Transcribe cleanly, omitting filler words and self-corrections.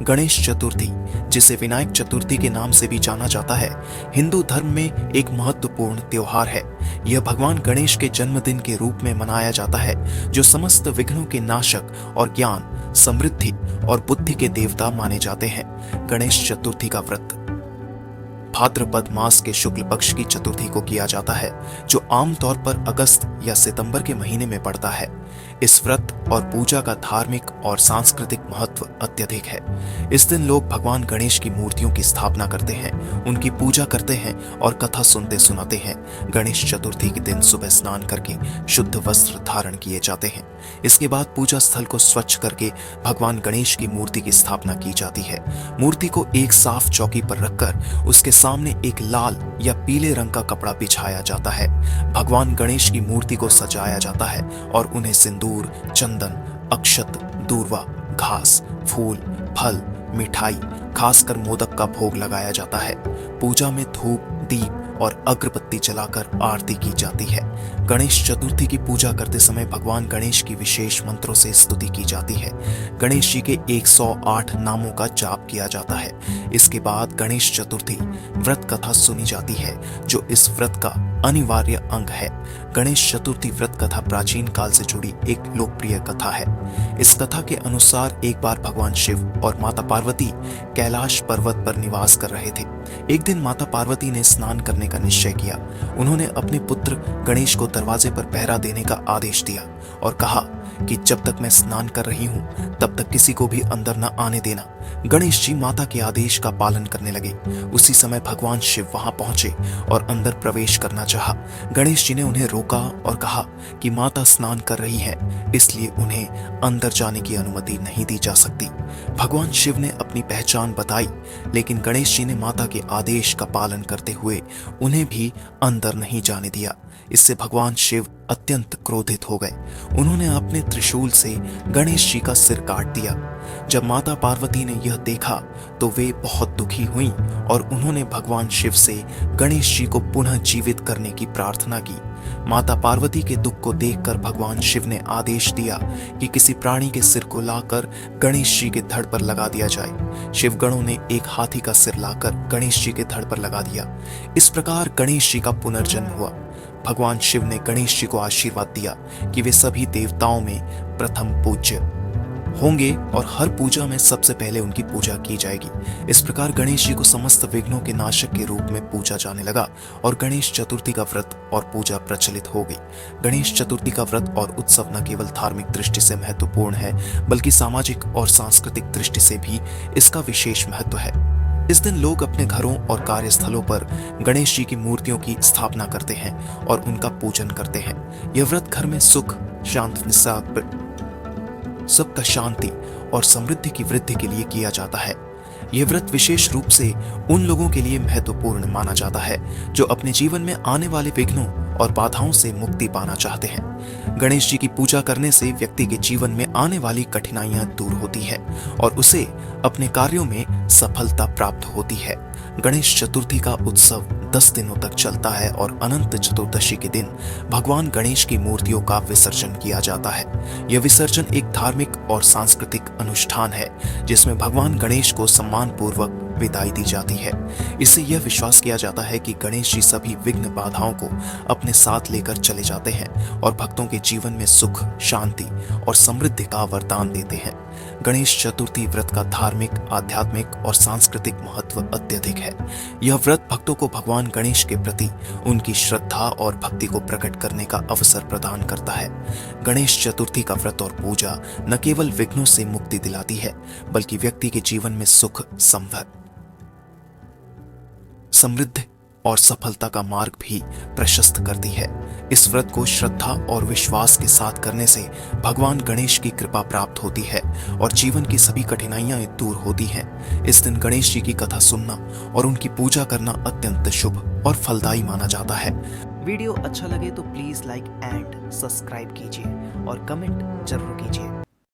गणेश चतुर्थी, जिसे विनायक चतुर्थी के नाम से भी जाना जाता है, हिंदू धर्म में एक महत्वपूर्ण त्योहार है। यह भगवान गणेश के जन्मदिन के रूप में मनाया जाता है, जो समस्त विघ्नों के नाशक और ज्ञान, समृद्धि और बुद्धि के देवता माने जाते हैं। गणेश चतुर्थी का व्रत भाद्रपद मास के शुक्ल पक्ष की चतुर्थी को किया जाता है, जो आमतौर पर अगस्त या सितंबर के महीने में पड़ता है। इस व्रत और पूजा का धार्मिक और सांस्कृतिक महत्व अत्यधिक है। इस दिन लोग भगवान गणेश की मूर्तियों की स्थापना करते हैं, उनकी पूजा करते हैं और कथा सुनते सुनाते हैं। गणेश चतुर्थी के दिन सुबह स्नान करके शुद्ध वस्त्र धारण किए जाते हैं। इसके बाद पूजा स्थल को स्वच्छ करके भगवान गणेश की मूर्ति की स्थापना की जाती है। मूर्ति को एक साफ चौकी पर रखकर उसके सामने एक लाल या पीले रंग का कपड़ा बिछाया जाता है। भगवान गणेश की मूर्ति को सजाया जाता है और उन्हें सिंदूर, चंदन, अक्षत, दूर्वा, घास, फूल, फल, मिठाई, खासकर मोदक का भोग लगाया जाता है। पूजा में धूप, दीप और अगरबत्ती जलाकर आरती की जाती है। गणेश चतुर्थी की पूजा करते समय भगवान गणेश की विशेष मंत्रों से स्तुति की जाती है। गणेश जी के 108 नामों का जाप किया जाता है। इसके बाद गणेश चतुर्थी व्रत कथा सुनी जाती है, जो इस व्रत का अनिवार्य अंग है। गणेश चतुर्थी व्रत कथा प्राचीन काल से जुड़ी एक लोकप्रिय कथा है। इस कथा के अनुसार एक बार भगवान शिव और माता पार्वती कैलाश पर्वत पर निवास कर रहे थे। एक दिन माता पार्वती ने स्नान करने का निश्चय किया। उन्होंने अपने पुत्र गणेश को दरवाजे पर पहरा देने का आदेश दिया और कहा कि जब तक मैं स्नान कर रही हूं तब तक किसी को भी अंदर न आने देना। गणेश जी माता के आदेश का पालन करने लगे। उसी समय भगवान शिव वहां पहुंचे और अंदर प्रवेश करना चाहा। गणेश जी ने उन्हें रोका और कहा कि माता स्नान कर रही है, इसलिए उन्हें अंदर जाने की अनुमति नहीं दी जा सकती। भगवान शिव ने अपनी पहचान बताई, लेकिन गणेश जी ने माता के आदेश का पालन करते हुए उन्हें भी अंदर नहीं जाने दिया। इससे भगवान शिव अत्यंत क्रोधित हो गए। उन्होंने अपने त्रिशूल से गणेश जी का सिर काट दिया। जब माता पार्वती ने यह देखा तो वे बहुत दुखी हुईं और उन्होंने भगवान शिव से गणेश जी को पुनः जीवित करने की प्रार्थना की। माता पार्वती के दुख को देखकर भगवान शिव ने आदेश दिया कि किसी प्राणी के सिर को लाकर गणेश जी के धड़ पर लगा दिया जाए। शिवगणों ने एक हाथी का सिर लाकर गणेश जी के धड़ पर लगा दिया। इस प्रकार गणेश जी का पुनर्जन्म हुआ। भगवान शिव ने गणेश जी को आशीर्वाद दिया कि वे सभी देवताओं में प्रथम पूज्य होंगे और हर पूजा में सबसे पहले उनकी पूजा की जाएगी। इस प्रकार गणेश जी को समस्त विघ्नों के नाशक के रूप में पूजा जाने लगा और गणेश चतुर्थी का व्रत और पूजा प्रचलित हो गई। गणेश चतुर्थी का व्रत और उत्सव न केवल धार्मिक दृष्टि से महत्वपूर्ण है, बल्कि सामाजिक और सांस्कृतिक दृष्टि से भी इसका विशेष महत्व है। इस दिन लोग अपने घरों और कार्यस्थलों पर गणेश जी की मूर्तियों की स्थापना करते हैं और उनका पूजन करते हैं। यह व्रत घर में सुख, सबका शांति और समृद्धि की वृद्धि के लिए किया जाता है। यह व्रत विशेष रूप से उन लोगों के लिए महत्वपूर्ण माना जाता है जो अपने जीवन में आने वाले विघ्नों और बाधाओं से मुक्ति पाना चाहते हैं। गणेश जी की पूजा करने से व्यक्ति के जीवन में आने वाली कठिनाइयां दूर होती है और उसे अपने कार्यों में सफलता प्राप्त होती है। गणेश चतुर्थी का उत्सव 10 दिनों तक चलता है और अनंत चतुर्दशी के दिन भगवान गणेश की मूर्तियों का विसर्जन किया जाता है। यह विसर्जन एक धार्मिक और सांस्कृतिक अनुष्ठान है, जिसमें भगवान गणेश को सम्मान पूर्वक विदाई दी जाती है। इससे यह विश्वास किया जाता है कि गणेश जी सभी विघ्न बाधाओं को अपने साथ लेकर चले जाते हैं और भक्तों के जीवन में सुख, शांति और समृद्धि का वरदान देते हैं। गणेश चतुर्थी व्रत का धार्मिक, आध्यात्मिक और सांस्कृतिक महत्व अत्यधिक है। यह व्रत भक्तों को भगवान गणेश के प्रति उनकी श्रद्धा और भक्ति को प्रकट करने का अवसर प्रदान करता है। गणेश चतुर्थी का व्रत और पूजा न केवल विघ्नों से मुक्ति दिलाती है, बल्कि व्यक्ति के जीवन में सुख, समृद्धि और सफलता का मार्ग भी प्रशस्त करती है। इस व्रत को श्रद्धा और विश्वास के साथ करने से भगवान गणेश की कृपा प्राप्त होती है और जीवन की सभी कठिनाइयां दूर होती हैं। इस दिन गणेश जी की कथा सुनना और उनकी पूजा करना अत्यंत शुभ और फलदायी माना जाता है। वीडियो अच्छा लगे तो प्लीज लाइक एंड सब्सक्राइब कीजिए और कमेंट जरूर कीजिए।